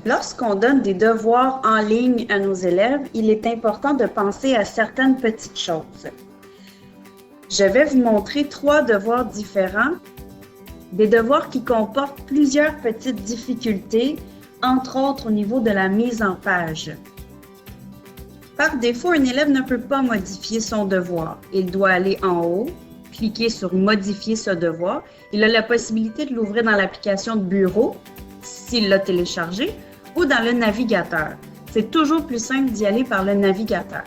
Lorsqu'on donne des devoirs en ligne à nos élèves, il est important de penser à certaines petites choses. Je vais vous montrer 3 devoirs différents, des devoirs qui comportent plusieurs petites difficultés, entre autres au niveau de la mise en page. Par défaut, un élève ne peut pas modifier son devoir. Il doit aller en haut, cliquer sur « Modifier ce devoir ». Il a la possibilité de l'ouvrir dans l'application de bureau, s'il l'a téléchargé, ou dans le navigateur. C'est toujours plus simple d'y aller par le navigateur.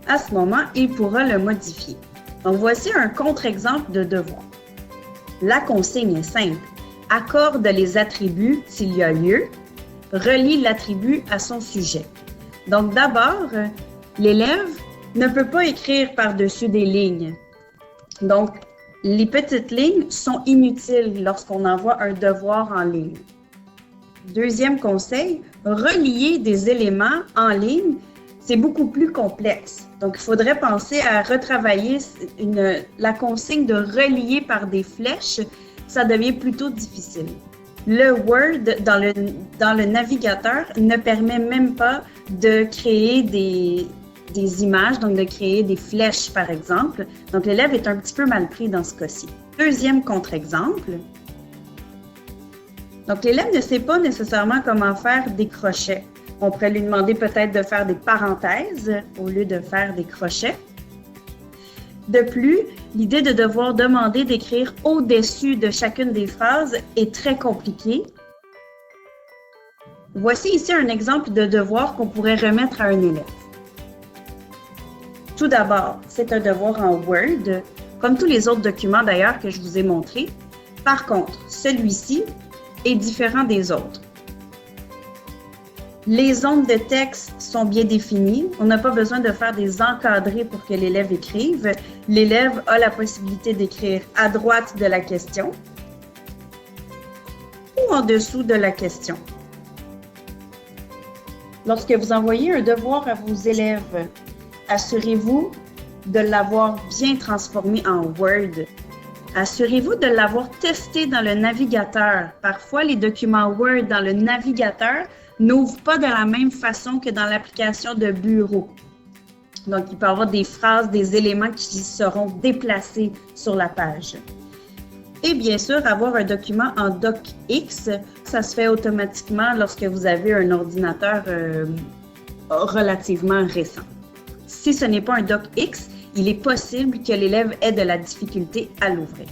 À ce moment, il pourra le modifier. Donc, voici un contre-exemple de devoir. La consigne est simple. Accorde les attributs s'il y a lieu. Relie l'attribut à son sujet. Donc, d'abord, l'élève ne peut pas écrire par-dessus des lignes. Donc, les petites lignes sont inutiles lorsqu'on envoie un devoir en ligne. Deuxième conseil, relier des éléments en ligne, c'est beaucoup plus complexe. Donc, il faudrait penser à retravailler la consigne de relier par des flèches. Ça devient plutôt difficile. Le Word dans le navigateur ne permet même pas de créer des images, donc de créer des flèches, par exemple. Donc, l'élève est un petit peu mal pris dans ce cas-ci. Deuxième contre-exemple. Donc, l'élève ne sait pas nécessairement comment faire des crochets. On pourrait lui demander peut-être de faire des parenthèses au lieu de faire des crochets. De plus, l'idée de devoir demander d'écrire au-dessus de chacune des phrases est très compliquée. Voici ici un exemple de devoir qu'on pourrait remettre à un élève. Tout d'abord, c'est un devoir en Word, comme tous les autres documents d'ailleurs que je vous ai montrés. Par contre, celui-ci est différent des autres. Les zones de texte sont bien définies. On n'a pas besoin de faire des encadrés pour que l'élève écrive. L'élève a la possibilité d'écrire à droite de la question ou en dessous de la question. Lorsque vous envoyez un devoir à vos élèves, assurez-vous de l'avoir bien transformé en Word. Assurez-vous de l'avoir testé dans le navigateur. Parfois, les documents Word dans le navigateur n'ouvrent pas de la même façon que dans l'application de bureau. Donc, il peut y avoir des phrases, des éléments qui seront déplacés sur la page. Et bien sûr, avoir un document en DocX, ça se fait automatiquement lorsque vous avez un ordinateur relativement récent. Si ce n'est pas un DocX, il est possible que l'élève ait de la difficulté à l'ouvrir.